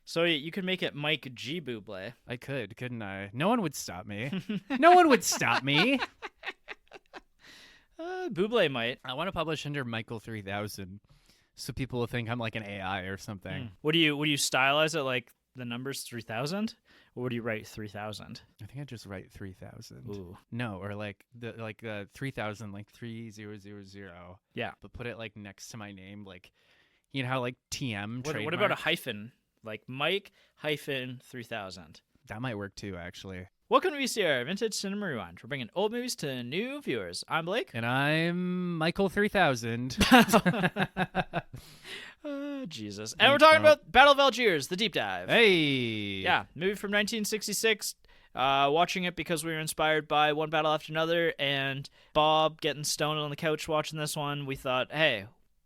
So you could make it Mike G. Bublé. I could, couldn't I? No one would stop me. No one would stop me. Bublé might. I want to publish under Michael 3000 so people will think I'm like an AI or something. Would you stylize it like the numbers 3000? Or would you write 3000? I think I'd just write 3000. Ooh. No, or like the 3000, like 3000. Yeah. But put it like next to my name, like you know how like TM What trademark? about a hyphen? Like Mike hyphen 3000. That might work too, actually. Welcome to VCR, Vintage Cinema Rewind. We're bringing old movies to new viewers. I'm Blake. And I'm Michael 3000. Jesus. And we're talking about Battle of Algiers, the deep dive. Hey! Yeah, movie from 1966. Watching it because we were inspired by One Battle After Another, and Bob getting stoned on the couch watching this one. We thought, hey,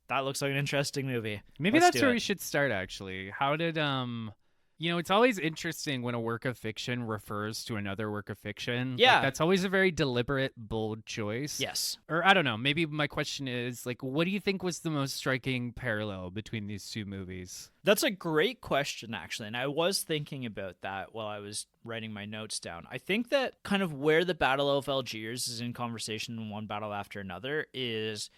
that looks like an interesting movie. Maybe Let's that's do where it. we should start, actually. How did, it's always interesting when a work of fiction refers to another work of fiction. Yeah. Like, that's always a very deliberate, bold choice. Yes. Or, I don't know, maybe my question is, like, what do you think was the most striking parallel between these two movies? That's a great question, actually, and I was thinking about that while I was writing my notes down. I think that kind of where the Battle of Algiers is in conversation in One Battle After Another is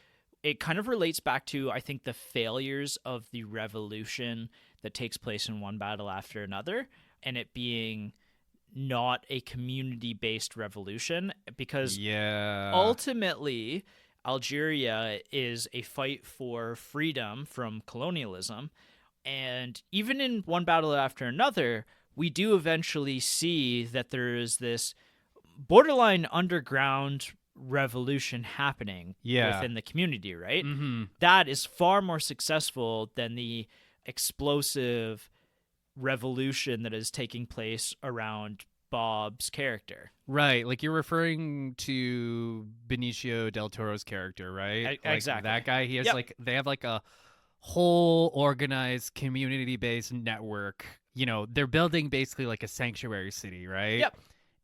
it kind of relates back to, I think, the failures of the revolution that takes place in One Battle After Another, and it being not a community-based revolution, because ultimately Algeria is a fight for freedom from colonialism. And even in One Battle After Another, we do eventually see that there is this borderline underground revolution happening within the community, right? Mm-hmm. That is far more successful than the explosive revolution that is taking place around Bob's character. Right, like you're referring to Benicio del Toro's character, right? Exactly. That guy, he has they have like a whole organized community-based network. You know, they're building basically like a sanctuary city, right? Yep.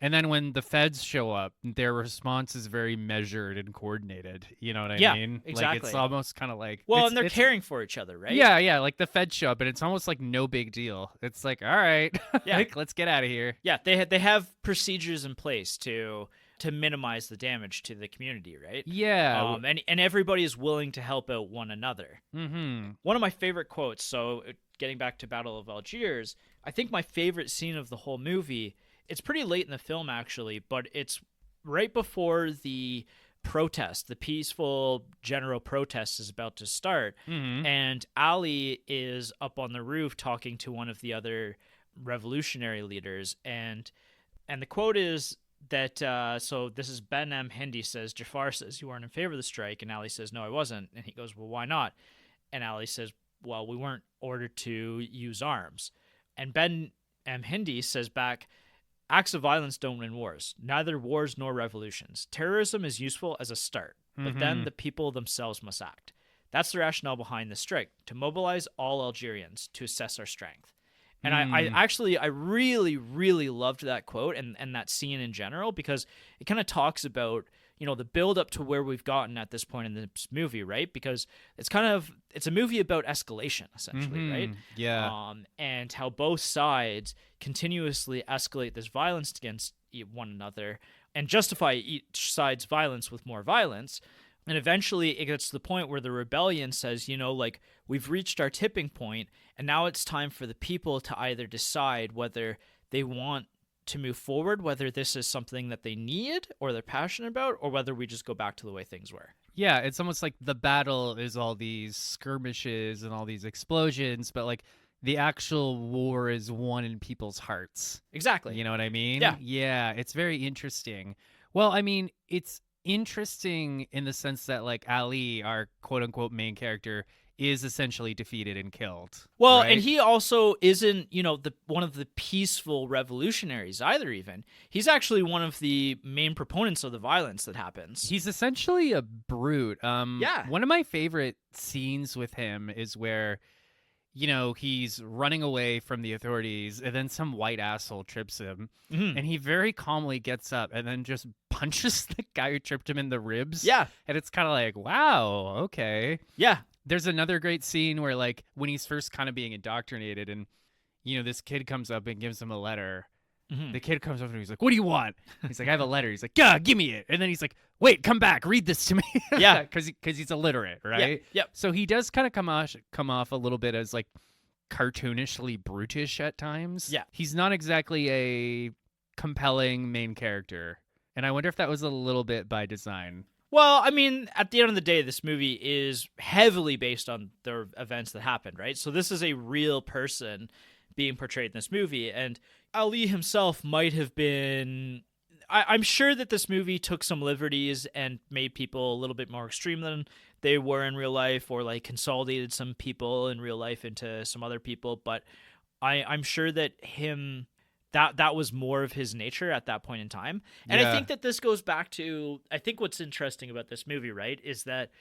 And then when the feds show up, their response is very measured and coordinated. You know what I mean? Exactly. Like it's almost kind of like and they're caring for each other, right? Yeah. Like the feds show up, and it's almost like no big deal. It's like, all right, like let's get out of here. Yeah, they have procedures in place to minimize the damage to the community, right? Yeah. And everybody is willing to help out one another. Mm-hmm. One of my favorite quotes. So getting back to Battle of Algiers, I think my favorite scene of the whole movie. It's pretty late in the film, actually, but it's right before the protest, the peaceful general protest is about to start. Mm-hmm. And Ali is up on the roof talking to one of the other revolutionary leaders. And the quote is that, so this is Ben M. Hindi says, Jafar says, you weren't in favor of the strike. And Ali says, no, I wasn't. And he goes, well, why not? And Ali says, well, we weren't ordered to use arms. And Ben M. Hindi says back, acts of violence don't win wars, neither wars nor revolutions. Terrorism is useful as a start, but then the people themselves must act. That's the rationale behind the strike, to mobilize all Algerians to assess our strength. And I really, really loved that quote and that scene in general, because it kind of talks about, you know, the build up to where we've gotten at this point in this movie, right? Because it's a movie about escalation, essentially, right? Yeah. And how both sides continuously escalate this violence against one another and justify each side's violence with more violence. And eventually it gets to the point where the rebellion says, you know, like, we've reached our tipping point, and now it's time for the people to either decide whether they want to move forward, whether this is something that they need or they're passionate about, or whether we just go back to the way things were. Yeah, it's almost like the battle is all these skirmishes and all these explosions, but like the actual war is won in people's hearts. Exactly. You know what I mean? Yeah. Yeah, it's very interesting. Well, I mean, it's interesting in the sense that like Ali, our quote unquote main character, is essentially defeated and killed. Well, right? and he also isn't, you know, one of the peaceful revolutionaries either, even. He's actually one of the main proponents of the violence that happens. He's essentially a brute. Yeah. One of my favorite scenes with him is where, you know, he's running away from the authorities, and then some white asshole trips him, and he very calmly gets up and then just punches the guy who tripped him in the ribs. Yeah. And it's kind of like, wow, okay. Yeah. There's another great scene where, like, when he's first kind of being indoctrinated and, this kid comes up and gives him a letter. Mhm. The kid comes up and he's like, "What do you want?" He's like, "I have a letter." He's like, "Yeah, give me it." And then he's like, "Wait, come back, read this to me." Yeah. because he's illiterate, right? Yep. So he does kind of come off a little bit as like cartoonishly brutish at times. Yeah. He's not exactly a compelling main character, and I wonder if that was a little bit by design. Well, I mean, at the end of the day, this movie is heavily based on the events that happened, right? So this is a real person being portrayed in this movie, and Ali himself might have been... I'm sure that this movie took some liberties and made people a little bit more extreme than they were in real life, or like consolidated some people in real life into some other people, but I'm sure that that was more of his nature at that point in time. And I think that this goes back to, I think what's interesting about this movie, right, is that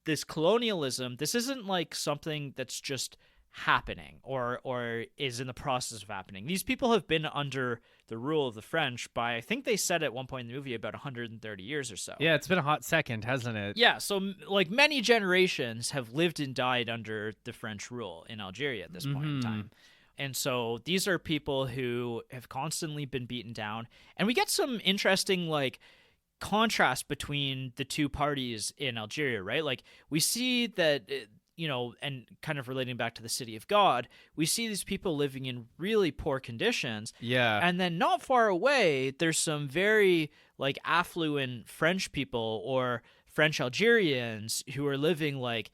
this colonialism, this isn't like something that's just happening or is in the process of happening. These people have been under the rule of the French by, I think they said at one point in the movie, about 130 years or so. Yeah, it's been a hot second, hasn't it? Yeah, so like many generations have lived and died under the French rule in Algeria at this point in time. And so these are people who have constantly been beaten down. And we get some interesting, like, contrast between the two parties in Algeria, right? Like, we see that, and kind of relating back to the City of God, we see these people living in really poor conditions. Yeah. And then not far away, there's some very, like, affluent French people or French Algerians who are living, like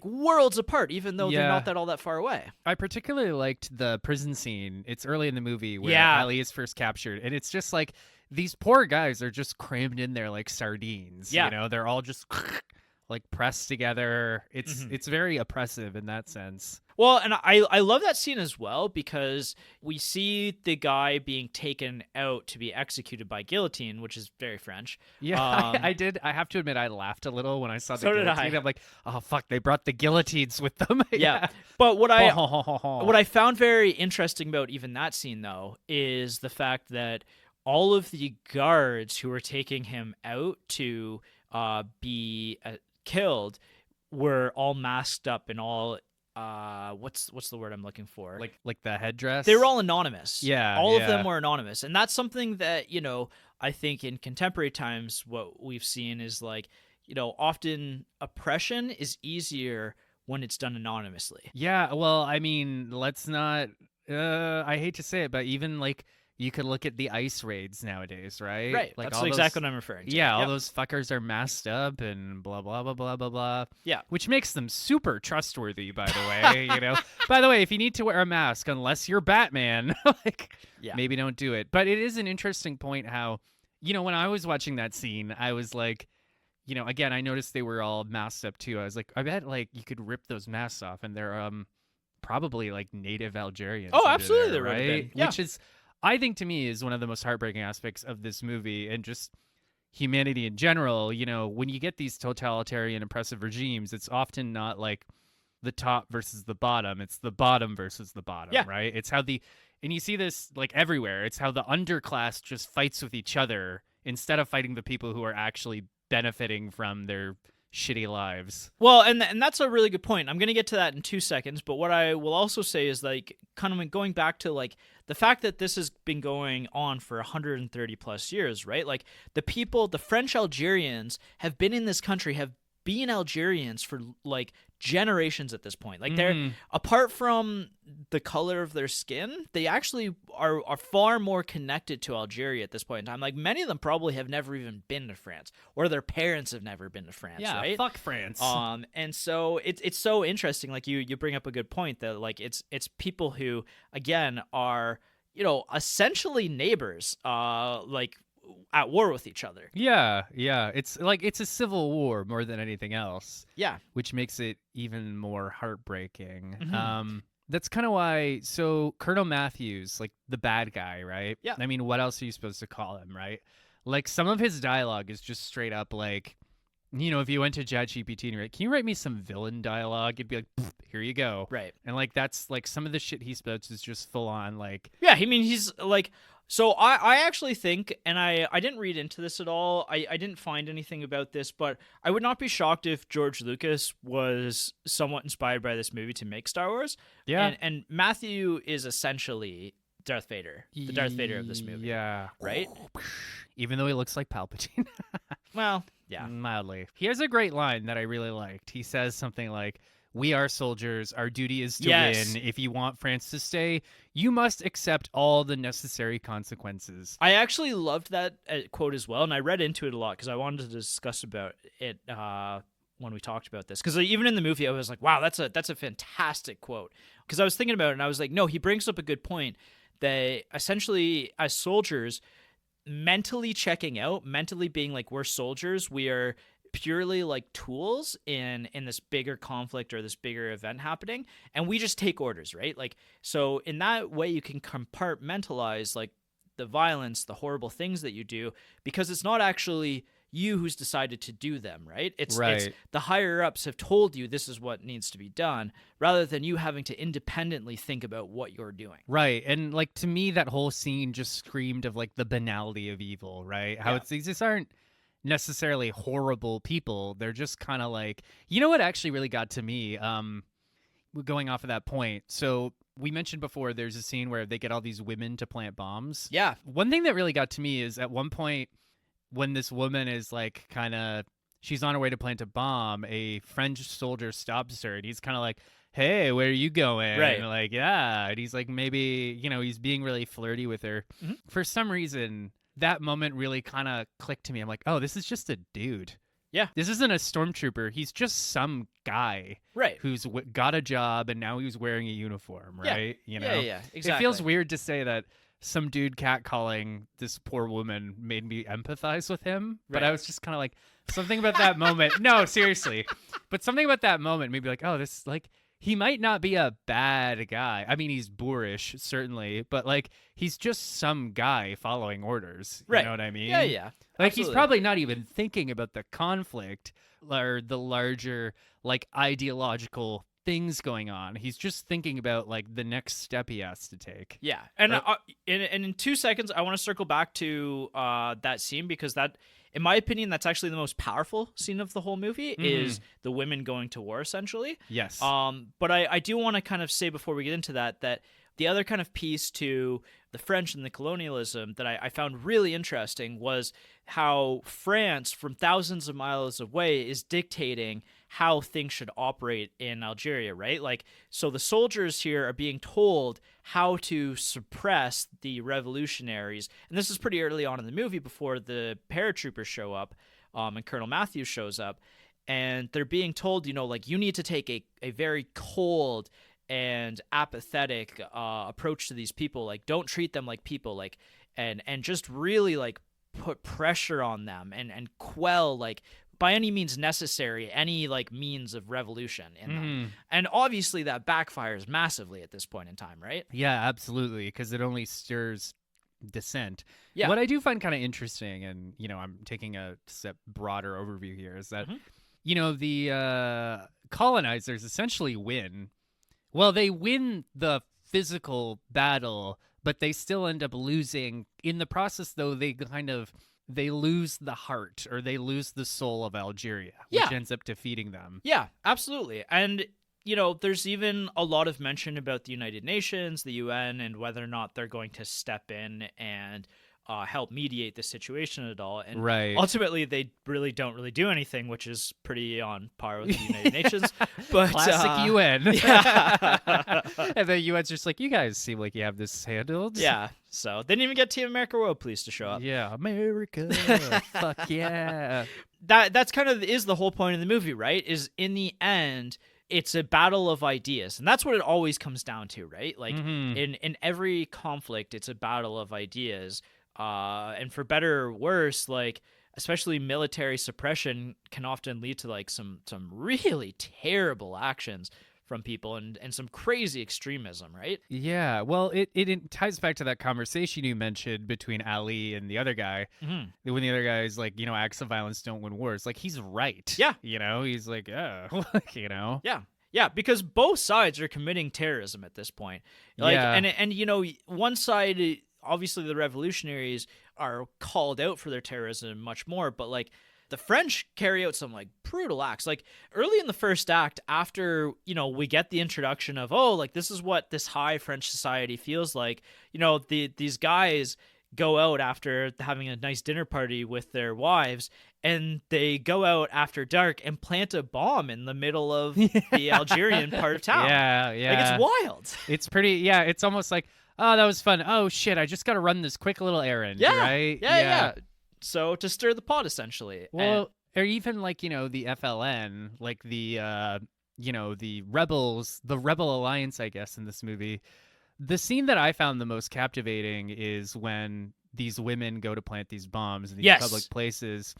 worlds apart, even though they're not all that far away. I particularly liked the prison scene. It's early in the movie where Ali is first captured, and it's just like these poor guys are just crammed in there like sardines. Yeah. They're all just like pressed together. It's very oppressive in that sense. Well, and I love that scene as well, because we see the guy being taken out to be executed by guillotine, which is very French. Yeah, I did. I have to admit, I laughed a little when I saw the So did guillotine. I. I'm like, oh fuck, they brought the guillotines with them. Yeah. But what I found very interesting about even that scene, though, is the fact that all of the guards who were taking him out to be killed were all masked up and all what's the word I'm looking for? Like the headdress. They were all anonymous. Yeah, all of them were anonymous, and that's something that I think in contemporary times what we've seen is like often oppression is easier when it's done anonymously. Yeah, well, I mean, let's not. I hate to say it, but even like. You could look at the ICE raids nowadays, right? Right. Like that's exactly what I'm referring to. Yeah, all those fuckers are masked up and blah, blah, blah, blah, blah, blah. Yeah. Which makes them super trustworthy, by the way, By the way, if you need to wear a mask, unless you're Batman, maybe don't do it. But it is an interesting point how, when I was watching that scene, I was like, again, I noticed they were all masked up too. I was like, I bet like you could rip those masks off and they're probably like native Algerians. Oh, absolutely, there, right? Right? Been. Yeah. Which is... I think to me is one of the most heartbreaking aspects of this movie and just humanity in general. When you get these totalitarian oppressive regimes, it's often not like the top versus the bottom. It's the bottom versus the bottom, right? It's how and you see this like everywhere. It's how the underclass just fights with each other instead of fighting the people who are actually benefiting from their shitty lives. Well, and that's a really good point. I'm going to get to that in 2 seconds, but what I will also say is like kind of going back to like the fact that this has been going on for 130 plus years, right? Like the French Algerians have been in this country, have been Algerians for like generations at this point. Like they're apart from the color of their skin, they actually are far more connected to Algeria at this point in time. Like many of them probably have never even been to France, or their parents have never been to France. Yeah, right? Fuck France. And so it's so interesting. Like you bring up a good point that like it's people who again are essentially neighbors, like at war with each other. Yeah. It's like it's a civil war more than anything else. Yeah. Which makes it even more heartbreaking. Mm-hmm. That's kind of why. So Colonel Matthews, like the bad guy, right? Yeah. I mean, what else are you supposed to call him, right? Like some of his dialogue is just straight up like, You know, if you went to ChatGPT and you're like, can you write me some villain dialogue? It'd be like, here you go. Right. And like, that's like some of the shit he spouts is just full on like. Yeah, I mean, he's like, so I actually think, and I didn't read into this at all. I didn't find anything about this, but I would not be shocked if George Lucas was somewhat inspired by this movie to make Star Wars. Yeah. And Matthew is essentially Darth Vader, the Darth Vader of this movie. Yeah. Right? Even though he looks like Palpatine. Well, yeah. Mildly. He has a great line that I really liked. He says something like, we are soldiers. Our duty is to win. If you want France to stay, you must accept all the necessary consequences. I actually loved that quote as well, and I read into it a lot because I wanted to discuss about it when we talked about this. Because even in the movie, I was like, wow, that's a fantastic quote. Because I was thinking about it, and I was like, no, he brings up a good point that essentially, as soldiers, mentally checking out, mentally being like, we're soldiers, we are purely like tools in this bigger conflict or this bigger event happening, and we just take orders, right? Like, so in that way you can compartmentalize like the violence, the horrible things that you do, because it's not actually you who's decided to do them, right? It's the higher ups have told you this is what needs to be done, rather than you having to independently think about what you're doing. Right. And like, to me, that whole scene just screamed of like the banality of evil, right? How it's, these just aren't necessarily horrible people. They're just kind of like, you know what actually really got to me, going off of that point. So we mentioned before, there's a scene where they get all these women to plant bombs. Yeah. One thing that really got to me is at one point when this woman is like kind of, she's on her way to plant a bomb, a French soldier stops her and he's kind of like, hey, where are you going? Right. And like, yeah. And he's like, maybe, you know, he's being really flirty with her. Mm-hmm. For some reason, that moment really kind of clicked to me. I'm like, oh, this is just a dude. Yeah. This isn't a stormtrooper. He's just some guy. Right. Who's got a job and now he's wearing a uniform, right? Yeah. You know? Yeah, exactly. It feels weird to say that some dude catcalling this poor woman made me empathize with him. Right. But I was just kind of like, something about that moment. No, seriously. But something about that moment made me like, oh, this, like, he might not be a bad guy. I mean, he's boorish, certainly, but like, he's just some guy following orders. You know what I mean? Yeah. Like, Absolutely. he's probably not even thinking about the conflict or the larger, like, ideological things going on. He's just thinking about like the next step he has to take. Yeah. And in 2 seconds, I want to circle back to that scene, because that, in my opinion, that's actually the most powerful scene of the whole movie, is the women going to war, essentially. Yes. But I do want to kind of say before we get into that the other kind of piece to the French and the colonialism that I found really interesting was how France, from thousands of miles away, is dictating how things should operate in Algeria, right? Like, so the soldiers here are being told how to suppress the revolutionaries. And this is pretty early on in the movie, before the paratroopers show up, and Colonel Matthews shows up. And they're being told, you know, like, you need to take a very cold and apathetic approach to these people. Like, don't treat them like people, like, and just really like put pressure on them and quell, like, by any means necessary, any like means of revolution in them. And obviously that backfires massively at this point in time, right? Yeah, absolutely, because it only stirs dissent. Yeah. What I do find kind of interesting, and you know, I'm taking a step broader overview here, is that you know, the colonizers essentially win. Well, they win the physical battle, but they still end up losing. In the process, though, they lose the heart, or they lose the soul of Algeria, which ends up defeating them. Yeah, absolutely. And, you know, there's even a lot of mention about the United Nations, the UN, and whether or not they're going to step in and help mediate the situation at all. And ultimately, they don't really do anything, which is pretty on par with the United Nations. But classic UN. Yeah. And the UN's just like, you guys seem like you have this handled. Yeah. So they didn't even get Team America World Police to show up. Yeah, America. Fuck yeah. That's kind of is the whole point of the movie, right? Is in the end, it's a battle of ideas. And that's what it always comes down to, right? Like in every conflict, it's a battle of ideas. And for better or worse, like, especially military suppression can often lead to like some really terrible actions from people and some crazy extremism, right? Yeah, well, it ties back to that conversation you mentioned between Ali and the other guy. Mm-hmm. When the other guy's like, acts of violence don't win wars. Like, he's right. Yeah. He's like, Yeah. Yeah, because both sides are committing terrorism at this point. Like, Yeah. and one side, obviously the revolutionaries are called out for their terrorism much more, but like the French carry out some like brutal acts. Like early in the first act, after, we get the introduction of, like this is what this high French society feels like, these guys go out after having a nice dinner party with their wives, and they go out after dark and plant a bomb in the middle of the Algerian part of town. Yeah. Like, it's wild. It's pretty, it's almost like, oh, that was fun. Oh, shit, I just got to run this quick little errand, right? Yeah. So to stir the pot, essentially. Well, or even like, the FLN, like the, the rebels, the Rebel Alliance, I guess, in this movie. The scene that I found the most captivating is when these women go to plant these bombs in these public places.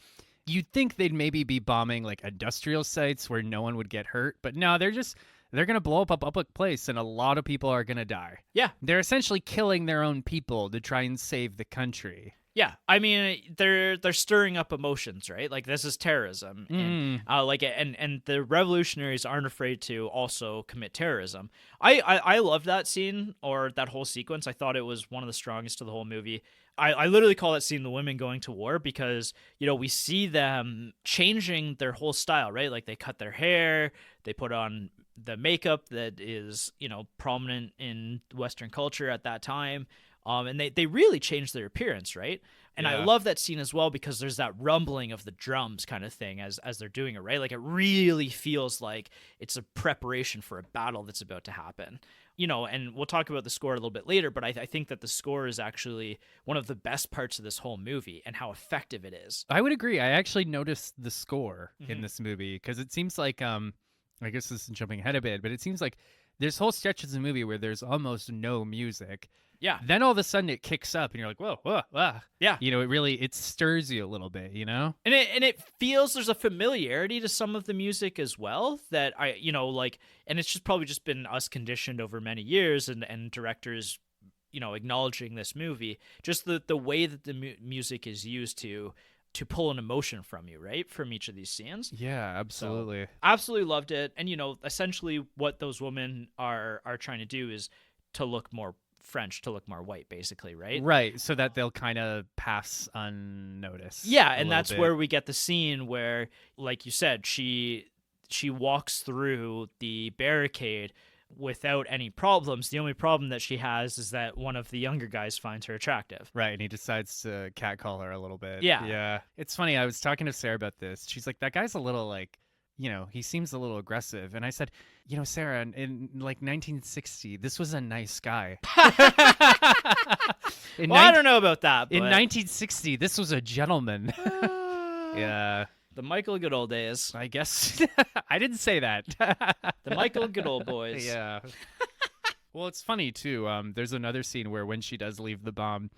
You'd think they'd maybe be bombing like industrial sites where no one would get hurt, but no, they're going to blow up a public place and a lot of people are going to die. Yeah. They're essentially killing their own people to try and save the country. Yeah, I mean, they're stirring up emotions, right? Like, this is terrorism, and and the revolutionaries aren't afraid to also commit terrorism. I loved that scene, or that whole sequence. I thought it was one of the strongest of the whole movie. I literally call that scene the women going to war, because we see them changing their whole style, right? Like, they cut their hair, they put on the makeup that is prominent in Western culture at that time. And they really changed their appearance, right? And I love that scene as well, because there's that rumbling of the drums kind of thing as they're doing it, right? Like, it really feels like it's a preparation for a battle that's about to happen. And we'll talk about the score a little bit later, but I think that the score is actually one of the best parts of this whole movie and how effective it is. I would agree. I actually noticed the score in this movie, because it seems like, I guess this is jumping ahead a bit, but it seems like there's whole stretches of the movie where there's almost no music. Yeah. Then all of a sudden it kicks up and you're like, whoa. Yeah. It stirs you a little bit, And it feels there's a familiarity to some of the music as well that and it's just probably just been us conditioned over many years and directors, acknowledging this movie, just the way that the music is used to pull an emotion from you, right? From each of these scenes. Yeah, absolutely. So, absolutely loved it. And, essentially what those women are trying to do is to look more French, to look more white, basically, right? Right, so that they'll kind of pass unnoticed. Yeah, and that's where we get the scene where, like you said, she walks through the barricade without any problems. The only problem that she has is that one of the younger guys finds her attractive. Right, and he decides to catcall her a little bit. Yeah. Yeah. It's funny, I was talking to Sarah about this. She's like, that guy's a little like, he seems a little aggressive. And I said, Sarah, in like 1960, this was a nice guy. I don't know about that. But... In 1960, this was a gentleman. Yeah. The Michael good old days. I guess. I didn't say that. The Michael good old boys. Yeah. Well, it's funny, too. There's another scene where when she does leave the bomb,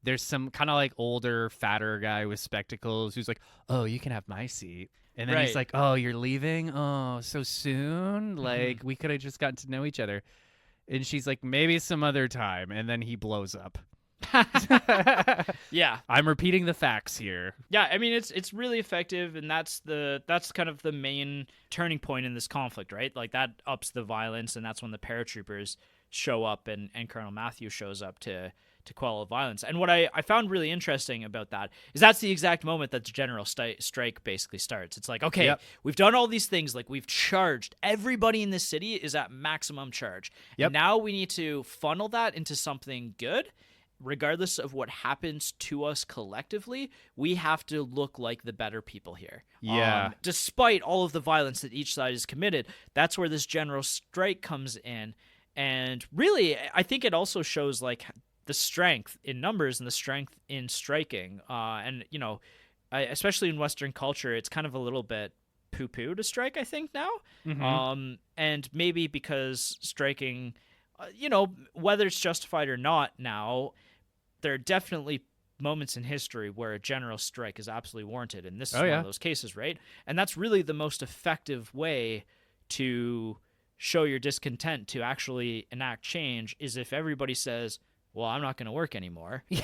there's some kind of like older, fatter guy with spectacles who's like, oh, you can have my seat. And then he's like, oh, you're leaving? Oh, so soon? Like, we could have just gotten to know each other. And she's like, maybe some other time. And then he blows up. Yeah. I'm repeating the facts here. Yeah, I mean, it's really effective, and that's kind of the main turning point in this conflict, right? Like, that ups the violence, and that's when the paratroopers show up and Colonel Matthew shows up to quell the violence. And what I found really interesting about that is that's the exact moment that the general strike basically starts. It's like, okay, we've done all these things. Like, we've charged. Everybody in this city is at maximum charge. Yep. Now we need to funnel that into something good. Regardless of what happens to us collectively, we have to look like the better people here. Yeah. Despite all of the violence that each side has committed, that's where this general strike comes in. And really, I think it also shows like the strength in numbers and the strength in striking. And, especially in Western culture, it's kind of a little bit poo-poo to strike, I think, now. Mm-hmm. And maybe because striking, whether it's justified or not now, there are definitely moments in history where a general strike is absolutely warranted. And this is one of those cases, right? And that's really the most effective way to show your discontent to actually enact change is if everybody says, well, I'm not going to work anymore. Yeah,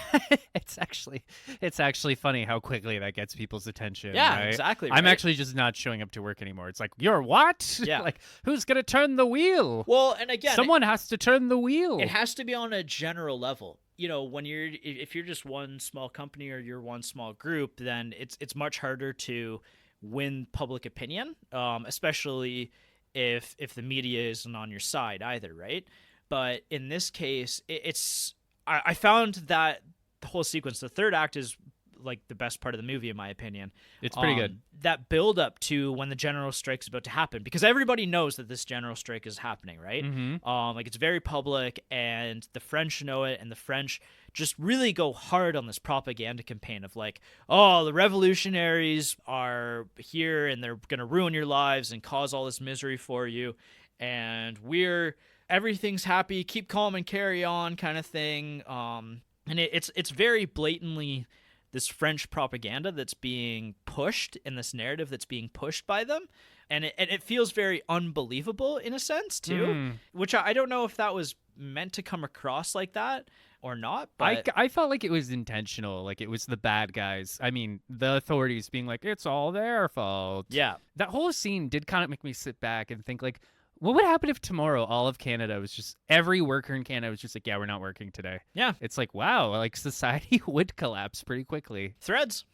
it's actually funny how quickly that gets people's attention. Yeah, right? exactly. I'm right? actually just not showing up to work anymore. It's like, you're what? Yeah. Like, who's gonna turn the wheel? Well, and again, someone has to turn the wheel. It has to be on a general level. You know, if you're just one small company or you're one small group, then it's much harder to win public opinion, especially if the media isn't on your side either, right? But in this case, I found that the whole sequence, the third act, is like the best part of the movie in my opinion. It's pretty good. That build up to when the general strike is about to happen, because everybody knows that this general strike is happening, right? Mm-hmm. Like it's very public, and the French know it, and the French just really go hard on this propaganda campaign of like, oh, the revolutionaries are here and they're gonna ruin your lives and cause all this misery for you, and everything's happy, keep calm and carry on kind of thing. And it's very blatantly this French propaganda that's being pushed in this narrative that's being pushed by them. And it feels very unbelievable in a sense too, which I don't know if that was meant to come across like that or not. But I felt like it was intentional. Like it was the bad guys. I mean, the authorities being like, it's all their fault. Yeah. That whole scene did kind of make me sit back and think like, what would happen if tomorrow all of Canada was just, every worker in Canada was just like, yeah, we're not working today. Yeah. It's like, wow, like society would collapse pretty quickly. Threads.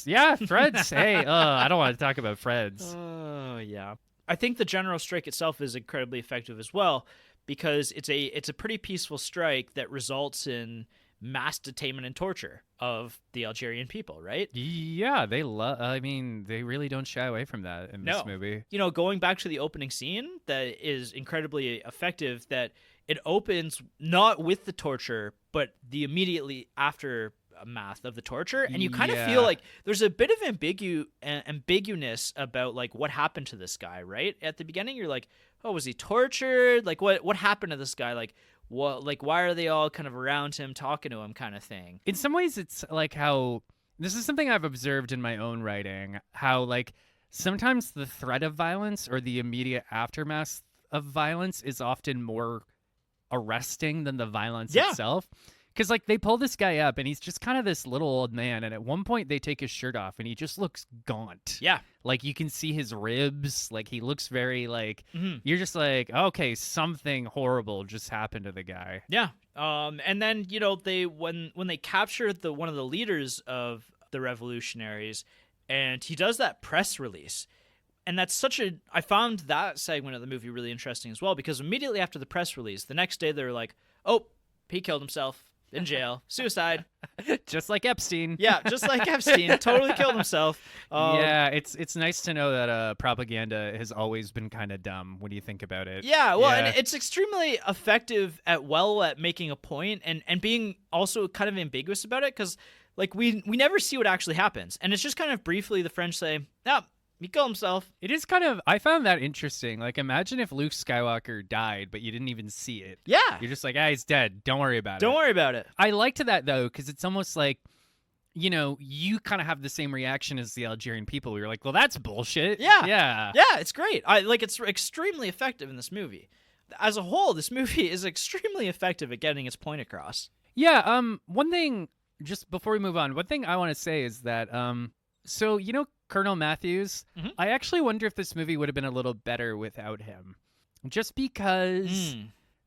Yeah, threads. Hey, I don't want to talk about threads. Oh, yeah. I think the general strike itself is incredibly effective as well, because it's a pretty peaceful strike that results in mass detainment and torture of the Algerian people, right? Yeah, they they really don't shy away from that in this movie. You know, going back to the opening scene, that is incredibly effective, that it opens not with the torture, but the immediately aftermath of the torture, and you kind of feel like there's a bit of ambiguous about like what happened to this guy, right? At the beginning, you're like, oh, was he tortured? Like what happened to this guy? Like, what, like, why are they all kind of around him talking to him kind of thing? In some ways, it's like how, this is something I've observed in my own writing, how like sometimes the threat of violence or the immediate aftermath of violence is often more arresting than the violence itself. Because like they pull this guy up and he's just kind of this little old man, and at one point they take his shirt off and he just looks gaunt. Yeah. Like you can see his ribs, like he looks very like, you're just like, okay, something horrible just happened to the guy. Yeah. And then, you know, when they capture one of the leaders of the revolutionaries, and he does that press release. And that's I found that segment of the movie really interesting as well, because immediately after the press release, the next day they're like, oh, he killed himself in jail, suicide. Just like Epstein. Yeah, just like Epstein, totally killed himself. Yeah, it's nice to know that propaganda has always been kind of dumb when you think about it. Yeah, well, and it's extremely effective at making a point and being also kind of ambiguous about it, because like we never see what actually happens, and it's just kind of briefly the French say, "Ah, he killed himself." It is kind of, I found that interesting. Like, imagine if Luke Skywalker died, but you didn't even see it. Yeah. You're just like, he's dead. Don't worry about it. Don't worry about it. I liked that, though, because it's almost like, you know, you kind of have the same reaction as the Algerian people. We were like, well, that's bullshit. Yeah. Yeah. Yeah, it's great. It's extremely effective in this movie. As a whole, this movie is extremely effective at getting its point across. Yeah, one thing, just before we move on, one thing I want to say is that, so, you know, Colonel Matthews, I actually wonder if this movie would have been a little better without him. Just because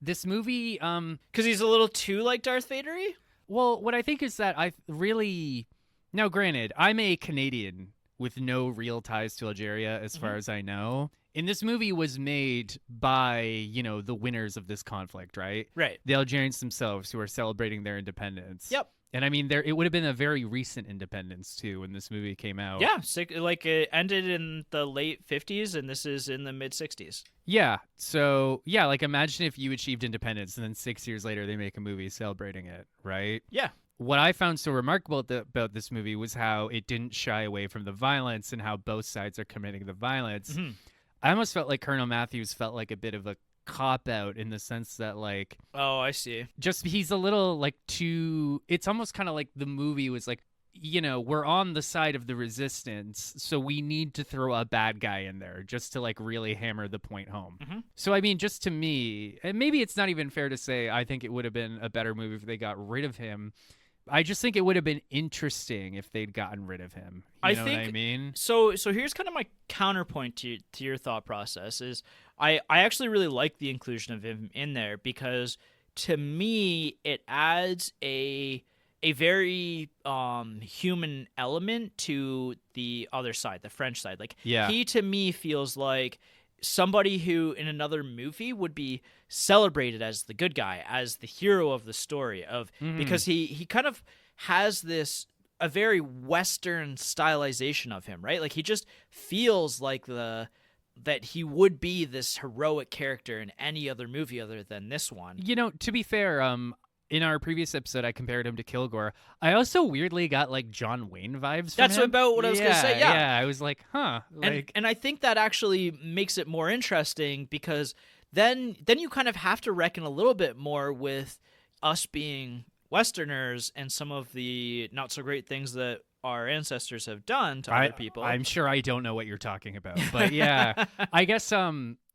this movie... Because he's a little too, like, Darth Vader-y? Well, what I think is that I really... Now, granted, I'm a Canadian with no real ties to Algeria, as far as I know. And this movie was made by, you know, the winners of this conflict, right? Right. The Algerians themselves, who are celebrating their independence. Yep. And I mean, it would have been a very recent independence, too, when this movie came out. Yeah, it ended in the late 50s, and this is in the mid-60s. Yeah, so, yeah, like, imagine if you achieved independence, and then 6 years later they make a movie celebrating it, right? Yeah. What I found so remarkable about this movie was how it didn't shy away from the violence and how both sides are committing the violence. I almost felt like Colonel Matthews felt like a bit of a cop-out in the sense that, like... Oh, I see. Just, he's a little, like, too... It's almost kind of like the movie was like, we're on the side of the resistance, so we need to throw a bad guy in there just to like really hammer the point home. So I mean, just to me, and maybe it's not even fair to say I think it would have been a better movie if they got rid of him. I just think it would have been interesting if they'd gotten rid of him. You know what I mean? So here's kind of my counterpoint to your thought process is I actually really like the inclusion of him in there because to me it adds a very human element to the other side, the French side. Like he to me feels like somebody who in another movie would be celebrated as the good guy, as the hero of the story because he kind of has a very Western stylization of him, right? Like he just feels like that he would be this heroic character in any other movie other than this one. To be fair, in our previous episode, I compared him to Kilgore. I also weirdly got like John Wayne vibes from That's him. about what I was going to say. Yeah, I was like, huh. And I think that actually makes it more interesting because then you kind of have to reckon a little bit more with us being Westerners and some of the not so great things that our ancestors have done to other people. I'm sure I don't know what you're talking about, but yeah, I guess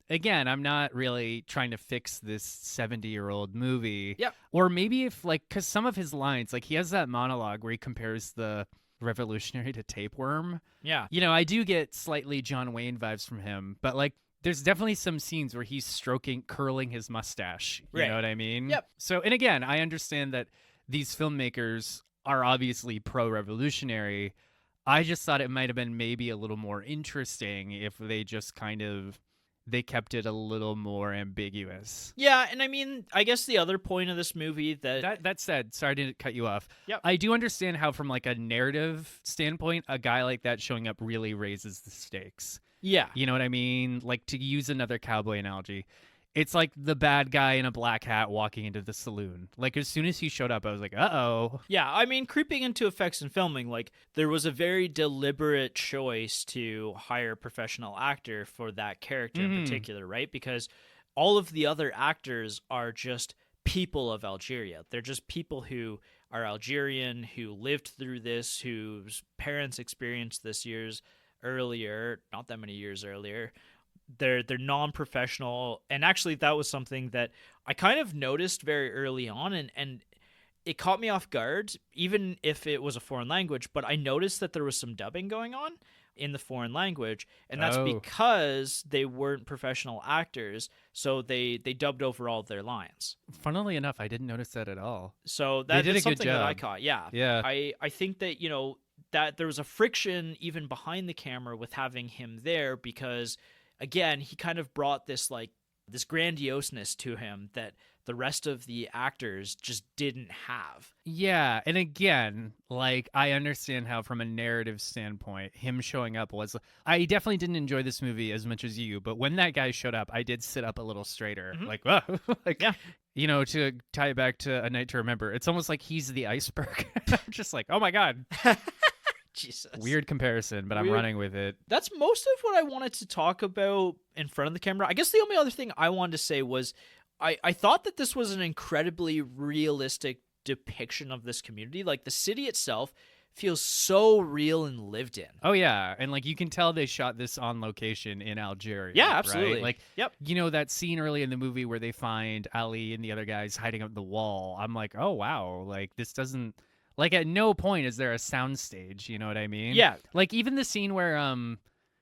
again, I'm not really trying to fix this 70-year-old movie. Yep. Or maybe if because some of his lines, like he has that monologue where he compares the revolutionary to tapeworm. Yeah. I do get slightly John Wayne vibes from him, but like there's definitely some scenes where he's curling his mustache. You know what I mean? Yep. So, and again, I understand that these filmmakers are obviously pro-revolutionary. I just thought it might have been maybe a little more interesting if they just they kept it a little more ambiguous. Yeah, and I mean, I guess the other point of this movie that said, sorry to cut you off. Yep. I do understand how from like a narrative standpoint, a guy like that showing up really raises the stakes. Yeah. You know what I mean? Like to use another cowboy analogy, it's like the bad guy in a black hat walking into the saloon. Like as soon as he showed up, I was like, uh-oh. Yeah, I mean, creeping into effects and filming, like there was a very deliberate choice to hire a professional actor for that character in particular, right? Because all of the other actors are just people of Algeria. They're just people who are Algerian, who lived through this, whose parents experienced this years earlier, not that many years earlier. They're non-professional, and actually that was something that I kind of noticed very early on, and it caught me off guard, even if it was a foreign language, but I noticed that there was some dubbing going on in the foreign language, and that's because they weren't professional actors, so they dubbed over all of their lines. Funnily enough, I didn't notice that at all. So that's something good job. That I caught. Yeah. I think that, that there was a friction even behind the camera with having him there because again, he kind of brought this grandioseness to him that the rest of the actors just didn't have. Yeah, and again, like I understand how from a narrative standpoint, him showing up was I definitely didn't enjoy this movie as much as you, but when that guy showed up, I did sit up a little straighter. Like, whoa. To tie it back to A Night to Remember, it's almost like he's the iceberg. Just like, oh my God. Jesus. Weird comparison, but I'm running with it. That's most of what I wanted to talk about in front of the camera. I guess the only other thing I wanted to say was I thought that this was an incredibly realistic depiction of this community. Like the city itself feels so real and lived in. Oh yeah, and like you can tell they shot this on location in Algeria. Yeah, absolutely. Right? Like, yep. That scene early in the movie where they find Ali and the other guys hiding up the wall. I'm like, oh wow, like this doesn't. Like, at no point is there a soundstage, you know what I mean? Yeah. Like, even the scene where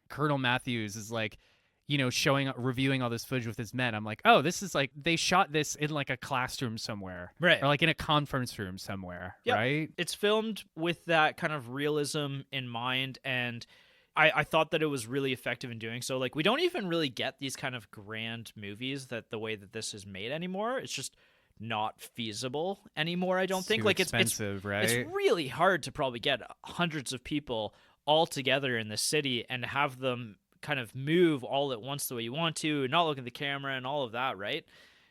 Colonel Matthews is, like, reviewing all this footage with his men, I'm like, oh, this is, like, they shot this in, like, a classroom somewhere. Right. Or, like, in a conference room somewhere, right? It's filmed with that kind of realism in mind, and I thought that it was really effective in doing so. Like, we don't even really get these kind of grand movies the way that this is made anymore. It's just not feasible anymore. I don't think like expensive, right? It's really hard to probably get hundreds of people all together in the city and have them kind of move all at once the way you want to and not look at the camera and all of that, right?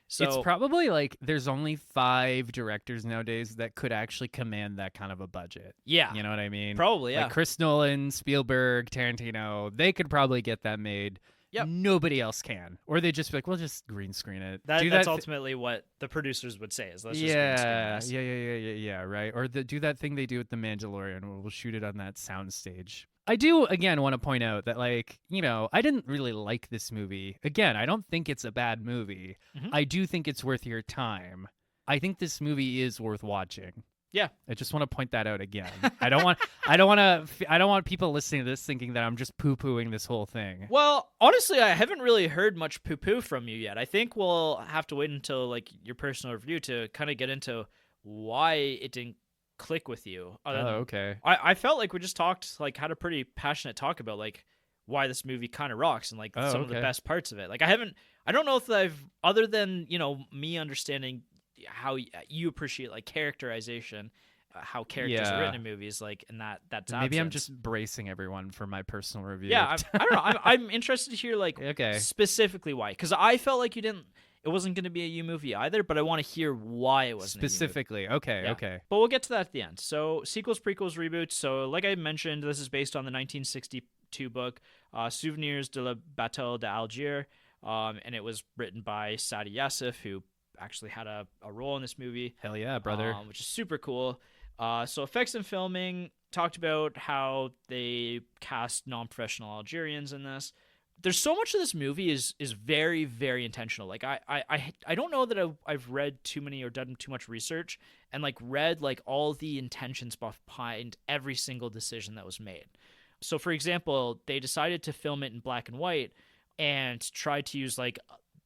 So it's probably like there's only 5 directors nowadays that could actually command that kind of a budget. Yeah. You know what I mean? Probably, yeah. Like Chris Nolan, Spielberg, Tarantino, they could probably get that made Yep. Nobody else can. Or they just be like, "Well, just green screen it." That's ultimately what the producers would say is let's just green screen this. Yeah, right. Or do that thing they do with The Mandalorian where we'll shoot it on that sound stage. I do, again, want to point out that, like, I didn't really like this movie. Again, I don't think it's a bad movie. Mm-hmm. I do think it's worth your time. I think this movie is worth watching. Yeah. I just want to point that out again. I don't want people listening to this thinking that I'm just poo-pooing this whole thing. Well, honestly, I haven't really heard much poo-poo from you yet. I think we'll have to wait until like your personal review to kind of get into why it didn't click with you. Okay. I felt like we just talked, like, had a pretty passionate talk about like why this movie kind of rocks and like some of the best parts of it. Like I don't know if I've, other than me understanding how you appreciate like characterization, how characters are written in movies, like, and that's maybe I'm just bracing everyone for my personal review. Yeah, I don't know. I'm interested to hear like specifically why, because I felt like it wasn't going to be a you movie either, but I want to hear why it wasn't specifically. Okay. But we'll get to that at the end. So sequels, prequels, reboots. So like I mentioned, this is based on the 1962 book Souvenirs de la Battle de Algiers, and it was written by Sadi Yassif, who actually had a role in this movie. Hell yeah, brother. Which is super cool. So effects and filming, talked about how they cast non-professional Algerians in this. There's so much of this movie is very, very intentional. Like I don't know that I've read too many or done too much research and like read like all the intentions behind every single decision that was made. So for example, they decided to film it in black and white and tried to use like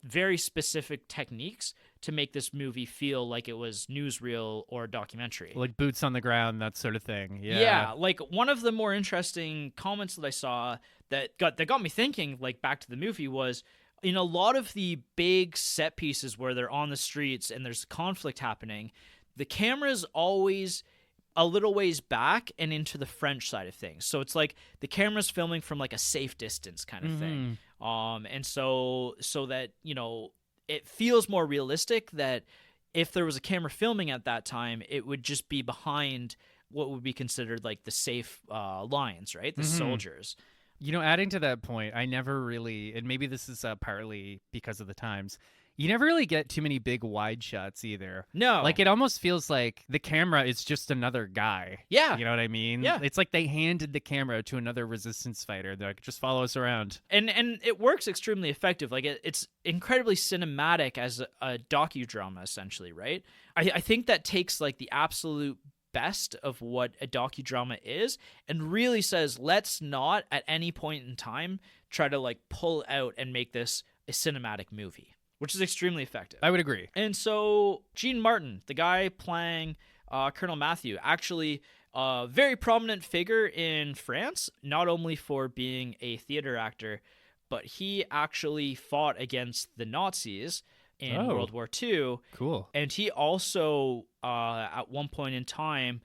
very specific techniques to make this movie feel like it was newsreel or a documentary. Like boots on the ground, that sort of thing. Yeah, like one of the more interesting comments that I saw that got me thinking, like back to the movie, was in a lot of the big set pieces where they're on the streets and there's conflict happening, the camera's always a little ways back and into the French side of things. So it's like the camera's filming from like a safe distance kind of thing. And so that, it feels more realistic that if there was a camera filming at that time, it would just be behind what would be considered like the safe lines, right? The soldiers. Adding to that point, I never really, and maybe this is partly because of the times, you never really get too many big wide shots either. No. Like, it almost feels like the camera is just another guy. Yeah. You know what I mean? Yeah. It's like they handed the camera to another resistance fighter. They're like, just follow us around. And it works extremely effective. Like, it's incredibly cinematic as a docudrama, essentially, right? I think that takes, like, the absolute best of what a docudrama is and really says, let's not, at any point in time, try to, like, pull out and make this a cinematic movie, which is extremely effective. I would agree. And so Gene Martin, the guy playing Colonel Matthew, actually a very prominent figure in France, not only for being a theater actor, but he actually fought against the Nazis in World War II. Cool. And he also, at one point in time,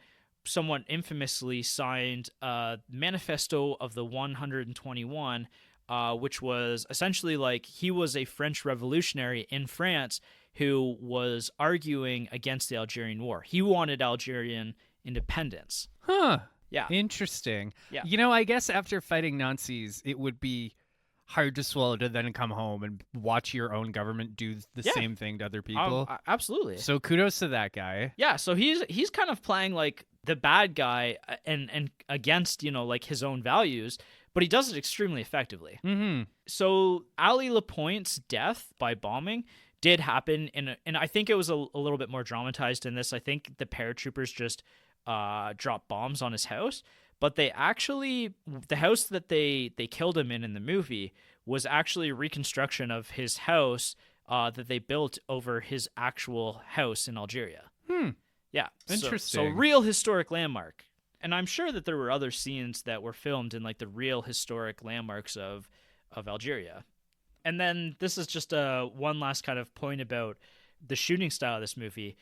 somewhat infamously signed a Manifesto of the 121, which was essentially like he was a French revolutionary in France who was arguing against the Algerian War. He wanted Algerian independence. Huh. Yeah. Interesting. Yeah. I guess after fighting Nazis, it would be hard to swallow to then come home and watch your own government do the same thing to other people. Absolutely. So kudos to that guy. Yeah, so he's kind of playing like the bad guy and against, like his own values, but he does it extremely effectively. Mm-hmm. So Ali Lapointe's death by bombing did happen, and I think it was a little bit more dramatized in this. I think the paratroopers just dropped bombs on his house, but they actually, the house that they killed him in the movie was actually a reconstruction of his house that they built over his actual house in Algeria. Yeah. Interesting. So real historic landmark. And I'm sure that there were other scenes that were filmed in like the real historic landmarks of Algeria. And then this is just one last kind of point about the shooting style of this movie.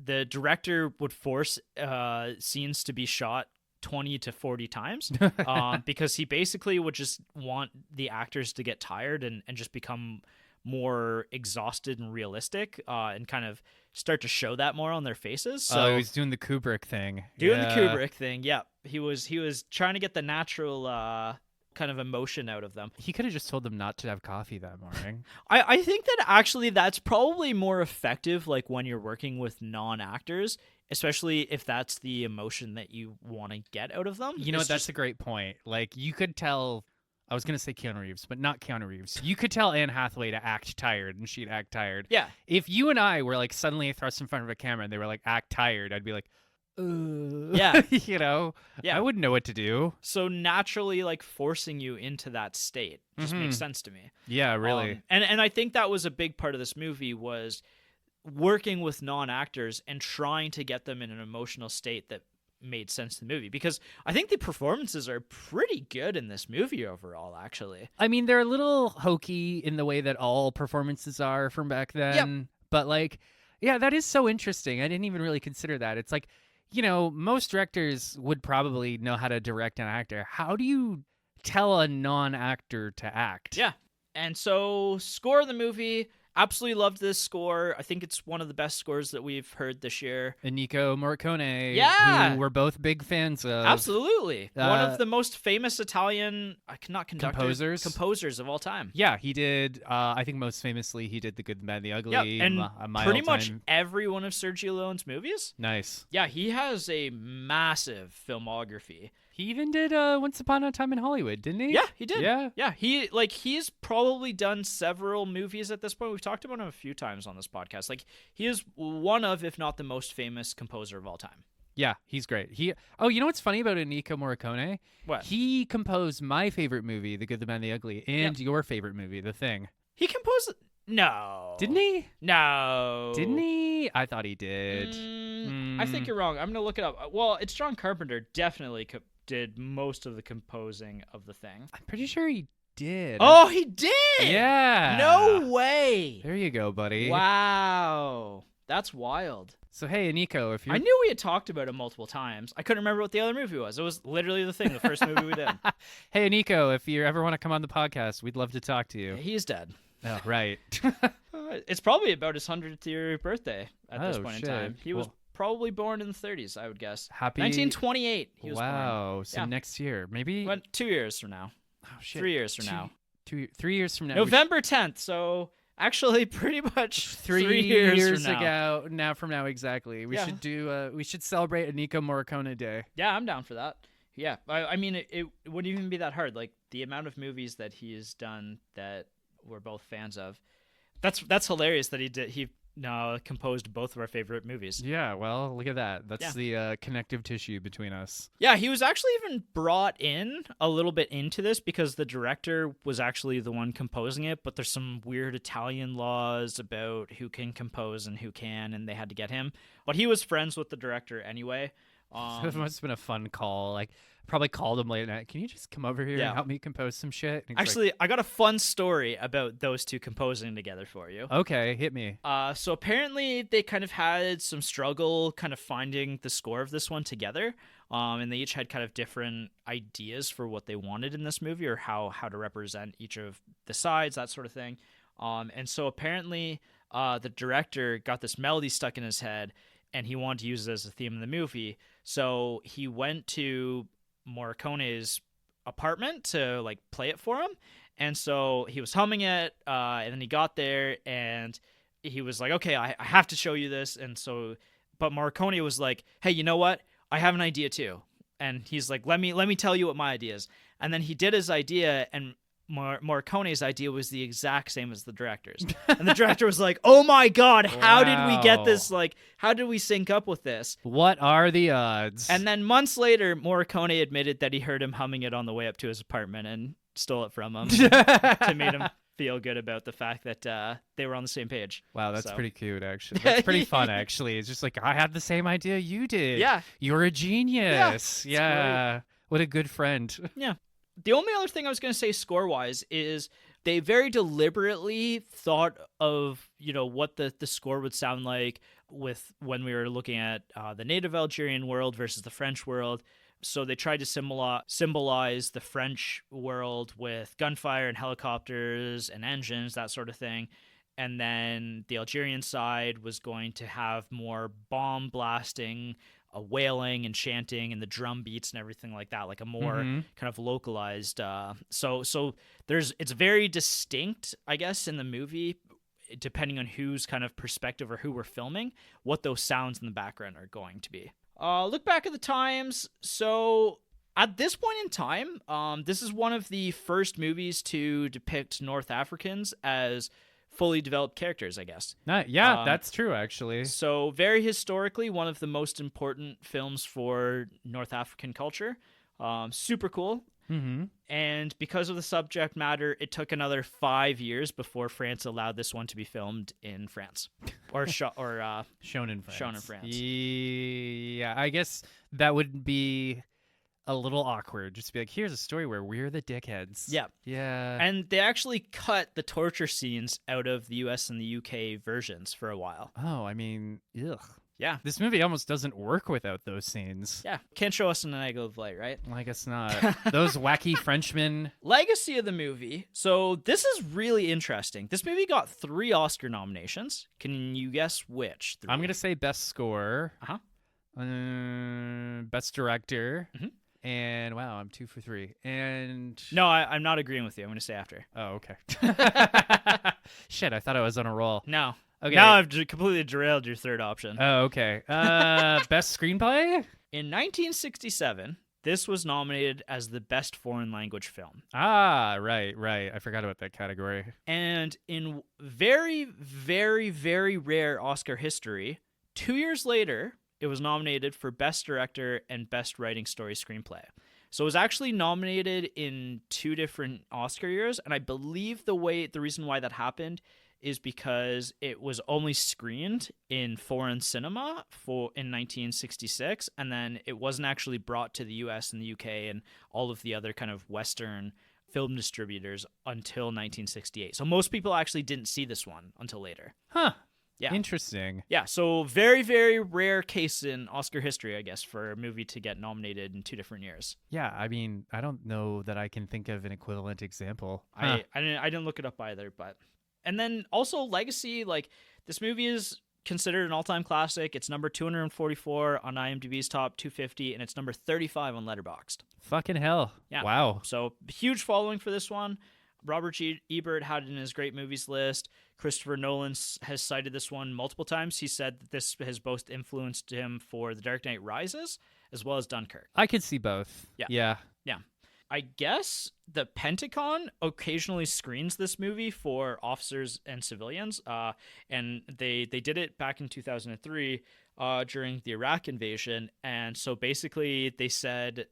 The director would force scenes to be shot 20 to 40 times because he basically would just want the actors to get tired and just become more exhausted and realistic and kind of start to show that more on their faces. So he was doing the Kubrick thing. The Kubrick thing, yeah. He was trying to get the natural kind of emotion out of them. He could have just told them not to have coffee that morning. I think that actually that's probably more effective, like when you're working with non-actors, especially if that's the emotion that you want to get out of them. You know what? That's a great point. Like, you could tell, I was going to say Keanu Reeves, but not Keanu Reeves. You could tell Anne Hathaway to act tired, and she'd act tired. Yeah. If you and I were, like, suddenly thrust in front of a camera and they were like, act tired, I'd be like, yeah. You know? Yeah. I wouldn't know what to do. So naturally, like, forcing you into that state just makes sense to me. Yeah, really. And I think that was a big part of this movie, was working with non-actors and trying to get them in an emotional state that made sense to the movie, because I think the performances are pretty good in this movie overall, actually. I mean, they're a little hokey in the way that all performances are from back then. Yep. But, like, yeah, that is so interesting. I didn't even really consider that. It's like, you know, most directors would probably know how to direct an actor. How do you tell a non-actor to act? Yeah. And so, score of the movie, absolutely loved this score. I think it's one of the best scores that we've heard this year. Ennio Morricone, Yeah, who we're both big fans of. Absolutely. One of the most famous Italian, composers of all time. Yeah, he did, I think most famously, he did The Good, the Bad, the Ugly. Yeah, and my pretty much time. every one of Sergio Leone's movies. Nice. Yeah, he has a massive filmography. He even did Once Upon a Time in Hollywood, didn't he? Yeah, he did. Yeah. He's probably done several movies at this point. We've talked about him a few times on this podcast. Like, he is one of, if not the most famous composer of all time. Yeah, he's great. You know what's funny about Ennio Morricone? What? He composed my favorite movie, The Good, the Bad, and the Ugly, and your favorite movie, The Thing. He composed... No. Didn't he? No. Didn't he? I thought he did. I think you're wrong. I'm going to look it up. Well, it's John Carpenter definitely did most of the composing of The Thing. I'm pretty sure he did. Oh, he did? Yeah. No way. There you go, buddy. Wow. That's wild. So, hey, Nico, if you're... I knew we had talked about it multiple times. I couldn't remember what the other movie was. It was literally The Thing, the first movie we did. Hey, Nico, if you ever want to come on the podcast, we'd love to talk to you. He's dead. Oh, right. It's probably about his 100th year birthday at this point shit. in time. He was probably born in the 30s, I would guess. Happy 1928. He was born. Wow. So next year, maybe 2 years from now. Oh shit. 3 years from now. 3 years from now. November 10th. So actually, pretty much 3 years from ago. From now, exactly. We should do. We should celebrate a Ennio Morricone Day. Yeah, I'm down for that. Yeah, I mean, it wouldn't even be that hard. Like, the amount of movies that he has done that we're both fans of. That's hilarious that he composed both of our favorite movies. Yeah, well, look at that. That's the connective tissue between us. Yeah, he was actually even brought in a little bit into this because the director was actually the one composing it, but there's some weird Italian laws about who can compose and who can, and they had to get him. But he was friends with the director anyway. It must have been a fun call. Like, probably called him late at night. Can you just come over here and help me compose some shit? Actually, I got a fun story about those two composing together for you. Okay, hit me. So apparently they kind of had some struggle kind of finding the score of this one together. And they each had kind of different ideas for what they wanted in this movie, or how to represent each of the sides, that sort of thing. And so apparently the director got this melody stuck in his head, and he wanted to use it as a theme in the movie. So he went to Morricone's apartment to like play it for him. And so he was humming it, and then he got there and he was like, okay, I have to show you this. And so, but Morricone was like, hey, you know what? I have an idea too. And he's like, let me tell you what my idea is. And then he did his idea, and Morricone's idea was the exact same as the director's. And the director was like, oh my God, how did we get this? Like, how did we sync up with this? What are the odds? And then months later, Morricone admitted that he heard him humming it on the way up to his apartment and stole it from him to make him feel good about the fact that they were on the same page. Wow, that's pretty cute, actually. That's pretty fun, actually. It's just like, I had the same idea you did. Yeah. You're a genius. Yeah. What a good friend. Yeah. The only other thing I was going to say score-wise is they very deliberately thought of, what the score would sound like with when we were looking at the native Algerian world versus the French world. So they tried to symbolize the French world with gunfire and helicopters and engines, that sort of thing. And then the Algerian side was going to have more bomb blasting, a wailing and chanting and the drum beats and everything like that, like a more kind of localized. So it's very distinct, I guess, in the movie, depending on whose kind of perspective or who we're filming, what those sounds in the background are going to be. Look back at the times. So at this point in time, this is one of the first movies to depict North Africans as fully developed characters, I guess. That's true, actually. So very historically, one of the most important films for North African culture. Super cool. And because of the subject matter, it took another 5 years before France allowed this one to be filmed in France, or shown in France. Shown in France. Yeah, I guess that would be a little awkward. Just be like, here's a story where we're the dickheads. Yeah. And they actually cut the torture scenes out of the US and the UK versions for a while. Oh, I mean, ugh. Yeah. This movie almost doesn't work without those scenes. Yeah. Can't show us in an angle of light, right? Well, I guess not. Those wacky Frenchmen. Legacy of the movie. So this is really interesting. This movie got 3 Oscar nominations. Can you guess which 3? I'm going to say Best Score. Uh-huh. Best Director. And wow, I'm 2 for 3. And no, I'm not agreeing with you. I'm going to say after. Oh, okay. Shit, I thought I was on a roll. No. Okay. Now I've completely derailed your third option. Oh, okay. Best Screenplay? In 1967, this was nominated as the best foreign language film. Ah, right. I forgot about that category. And in very, very, very rare Oscar history, 2 years later, it was nominated for Best Director and Best Writing Story Screenplay. So it was actually nominated in 2 different Oscar years, and I believe the reason why that happened is because it was only screened in foreign cinema in 1966, and then it wasn't actually brought to the US and the UK and all of the other kind of Western film distributors until 1968. So most people actually didn't see this one until later. Huh. Yeah. Interesting. Yeah, so very, very rare case in Oscar history, I guess, for a movie to get nominated in 2 different years. Yeah, I mean, I don't know that I can think of an equivalent example. I didn't look it up either, but... And then also Legacy, like, this movie is considered an all-time classic. It's number 244 on IMDb's top 250, and it's number 35 on Letterboxd. Fucking hell. Yeah. Wow. So, huge following for this one. Robert Ebert had it in his great movies list. Christopher Nolan has cited this one multiple times. He said that this has both influenced him for The Dark Knight Rises as well as Dunkirk. I could see both. Yeah. I guess the Pentagon occasionally screens this movie for officers and civilians, and they did it back in 2003 during the Iraq invasion. And so basically they said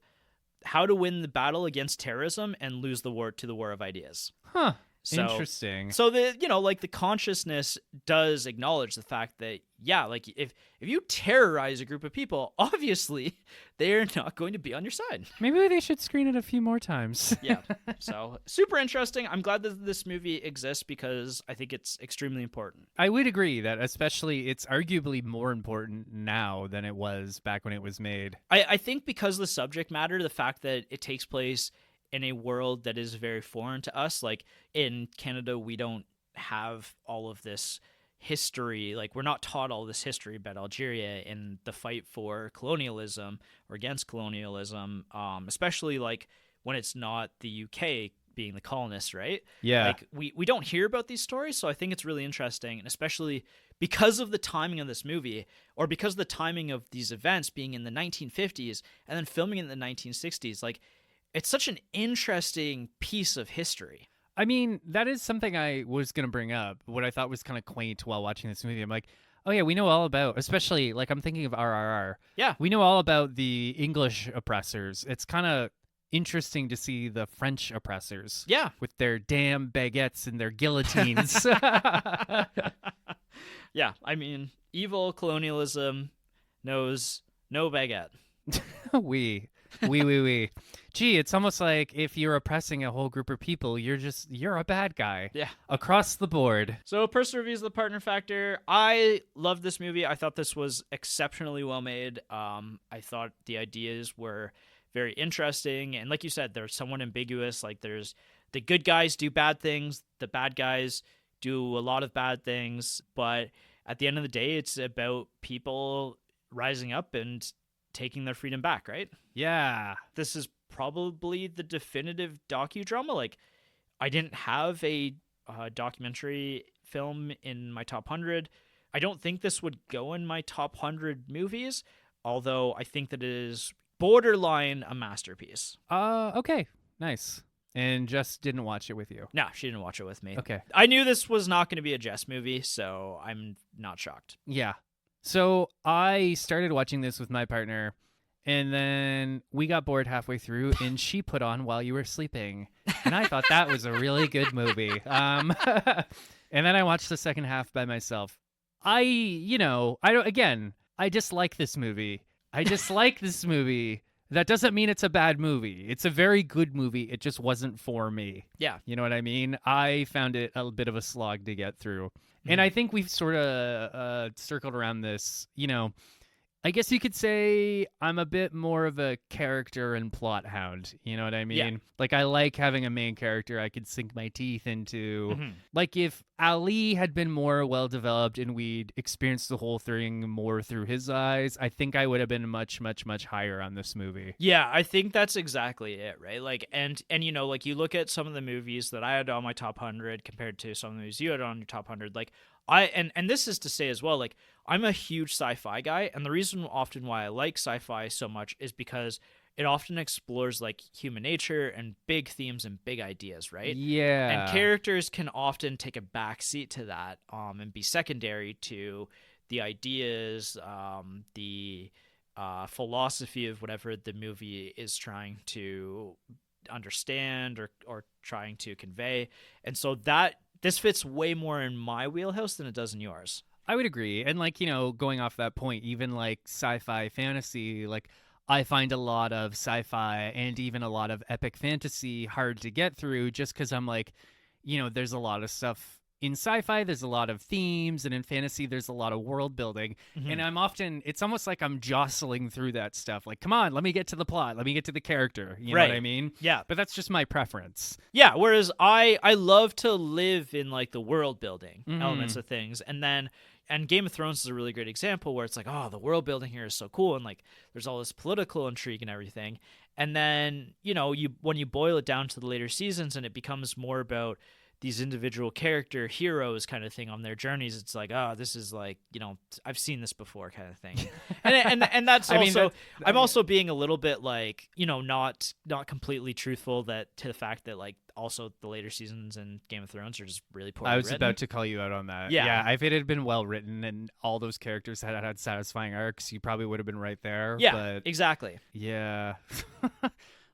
how to win the battle against terrorism and lose the war to the war of ideas. Huh. So, interesting. So the consciousness does acknowledge the fact that, yeah, like if you terrorize a group of people, obviously they're not going to be on your side. Maybe they should screen it a few more times. Yeah. So super interesting. I'm glad that this movie exists because I think it's extremely important. I would agree that especially it's arguably more important now than it was back when it was made. I think because of the subject matter, the fact that it takes place in a world that is very foreign to us. Like in Canada, we don't have all of this history. Like we're not taught all this history about Algeria and the fight for colonialism or against colonialism, especially like when it's not the UK being the colonists, right? Yeah. Like we don't hear about these stories, so I think it's really interesting, and especially because of the timing of this movie, or because of the timing of these events being in the 1950s and then filming in the 1960s, like it's such an interesting piece of history. I mean, that is something I was going to bring up. What I thought was kind of quaint while watching this movie. I'm like, oh yeah, we know all about, especially like I'm thinking of RRR. Yeah. We know all about the English oppressors. It's kind of interesting to see the French oppressors. Yeah. With their damn baguettes and their guillotines. Yeah. I mean, evil colonialism knows no baguette. We. Gee, it's almost like if you're oppressing a whole group of people, you're a bad guy. Yeah. Across the board. So personal reviews of The Partner Factor. I loved this movie. I thought this was exceptionally well made. I thought the ideas were very interesting. And like you said, they're somewhat ambiguous. Like there's the good guys do bad things. The bad guys do a lot of bad things. But at the end of the day, it's about people rising up and taking their freedom back, right? Yeah. This is probably the definitive docudrama. Like, I didn't have a documentary film in my top 100. I don't think this would go in my top 100 movies, although I think that it is borderline a masterpiece. Okay. Nice. And Jess didn't watch it with you. No, she didn't watch it with me. Okay. I knew this was not going to be a Jess movie, so I'm not shocked. Yeah. So I started watching this with my partner, and then we got bored halfway through, and she put on While You Were Sleeping. And I thought that was a really good movie. And then I watched the second half by myself. I dislike this movie. I dislike this movie. That doesn't mean it's a bad movie. It's a very good movie. It just wasn't for me. Yeah. You know what I mean? I found it a bit of a slog to get through. And I think we've sort of circled around this. I guess you could say I'm a bit more of a character and plot hound. You know what I mean? Yeah. Like, I like having a main character I could sink my teeth into. Mm-hmm. Like, if Ali had been more well-developed and we'd experienced the whole thing more through his eyes, I think I would have been much, much, much higher on this movie. Yeah, I think that's exactly it, right? Like, and like, you look at some of the movies that I had on my top 100 compared to some of the movies you had on your top 100, like, and this is to say as well, like, I'm a huge sci-fi guy, and the reason often why I like sci-fi so much is because it often explores, like, human nature and big themes and big ideas, right? Yeah. And characters can often take a backseat to that, and be secondary to the ideas, the philosophy of whatever the movie is trying to understand or trying to convey. And so this fits way more in my wheelhouse than it does in yours. I would agree. And, like, going off that point, even like sci-fi fantasy, like, I find a lot of sci-fi and even a lot of epic fantasy hard to get through just because I'm like, there's a lot of stuff in sci-fi, there's a lot of themes, and in fantasy, there's a lot of world building. Mm-hmm. And it's almost like I'm jostling through that stuff. Like, come on, let me get to the plot. Let me get to the character. You know what I mean? Yeah. But that's just my preference. Yeah. Whereas I love to live in, like, the world building elements of things. And Game of Thrones is a really great example where it's like, oh, the world building here is so cool. And, like, there's all this political intrigue and everything. And then, when you boil it down to the later seasons and it becomes more about these individual character heroes kind of thing on their journeys, it's like, oh, this is like, I've seen this before kind of thing. and that's also, I'm also being a little bit like, not completely truthful to the fact that, like, also the later seasons in Game of Thrones are just really poorly written. about to call you out on that. Yeah, if it had been well written and all those characters had satisfying arcs, you probably would have been right there. Yeah, but exactly. Yeah.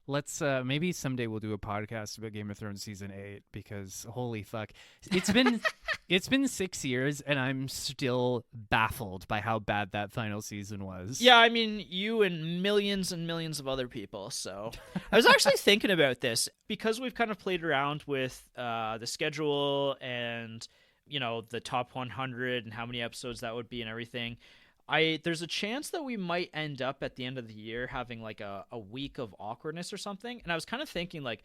Let's maybe someday we'll do a podcast about Game of Thrones season 8 because holy fuck, it's been 6 years and I'm still baffled by how bad that final season was. Yeah, I mean, you and millions of other people. So I was actually thinking about this because we've kind of played around with the schedule and the top 100 and how many episodes that would be and everything. There's a chance that we might end up at the end of the year having like a week of awkwardness or something. And I was kind of thinking, like,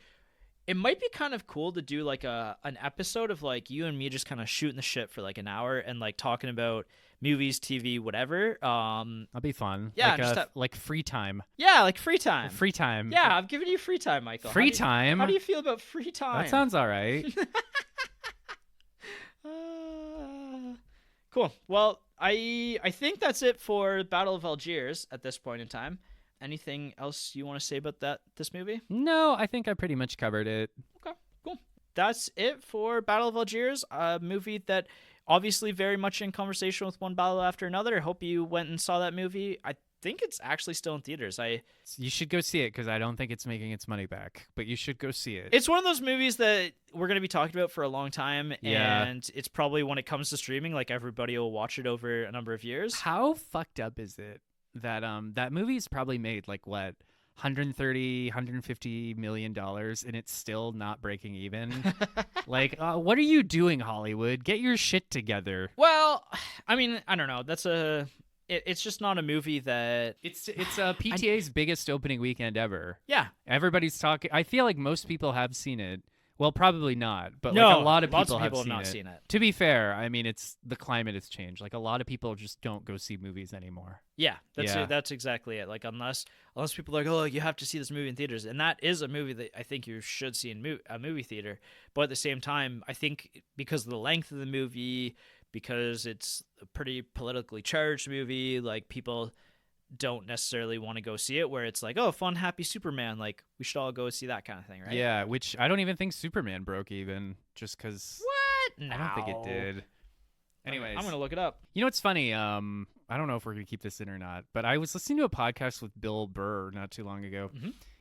it might be kind of cool to do like an episode of like you and me just kind of shooting the shit for like an hour and like talking about movies, TV, whatever. That'll be fun. Yeah, like free time. Yeah, like free time. Free time. Yeah, I'm giving you free time, Michael. Free time. How do you feel about free time? That sounds all right. Cool. Well, I think that's it for Battle of Algiers at this point in time. Anything else you want to say about this movie? No, I think I pretty much covered it. Okay, cool. That's it for Battle of Algiers, a movie that obviously very much in conversation with one battle after another. I hope you went and saw that movie. I think it's actually still in theaters. You should go see it because I don't think it's making its money back, but you should go see it. It's one of those movies that we're going to be talking about for a long time, yeah. And it's probably when it comes to streaming, like everybody will watch it over a number of years. How fucked up is it that that movie's probably made like what, 150 million dollars and it's still not breaking even? Like, what are you doing, Hollywood? Get your shit together. Well, I mean, I don't know. It's just not a movie that it's PTA's biggest opening weekend ever. Yeah, everybody's talking. I feel like most people have seen it. Well, probably not, but No, like a lot of lots people, of people have not seen seen it. To be fair, I mean, it's the climate has changed. Like a lot of people just don't go see movies anymore. Yeah, Yeah. that's exactly it. Like unless people are like, oh, you have to see this movie in theaters, and that is a movie that I think you should see in a movie theater. But at the same time, I think because of the length of the movie, because it's a pretty politically charged movie, like people don't necessarily want to go see it. Where it's like, oh, fun, happy Superman, like we should all go see that kind of thing, right? Yeah, which I don't even think Superman broke even, just because What? No. I don't think it did. Anyways, I'm gonna look it up. You know what's funny? I don't know if we're gonna keep this in or not, but I was listening to a podcast with Bill Burr not too long ago,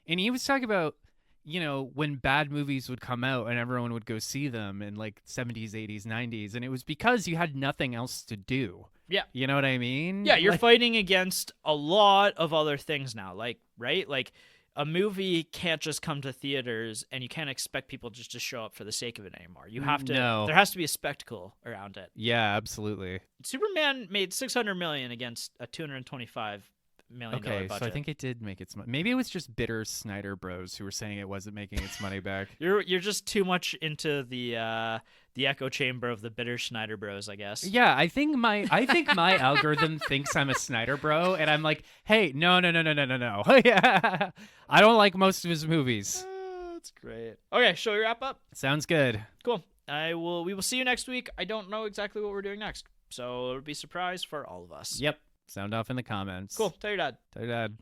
and he was talking about, you know, when bad movies would come out and everyone would go see them in like 70s, 80s, 90s, and it was because you had nothing else to do. Yeah. You know what I mean? Yeah, you're fighting against a lot of other things now, like, right? Like, a movie can't just come to theaters, and you can't expect people just to show up for the sake of it anymore. You have to. No. There has to be a spectacle around it. Yeah, absolutely. Superman made $600 million against a $225 million budget. So I think it did make its money. Maybe it was just bitter Snyder Bros who were saying it wasn't making its money back. You're just too much into the echo chamber of the bitter Snyder Bros, I guess. Yeah, I think my algorithm thinks I'm a Snyder Bro, and I'm like, hey, no. Yeah, I don't like most of his movies. That's great. Okay, shall we wrap up? Sounds good. Cool. We will see you next week. I don't know exactly what we're doing next, so it'll be a surprise for all of us. Yep. Sound off in the comments. Cool. Tell your dad. Tell your dad.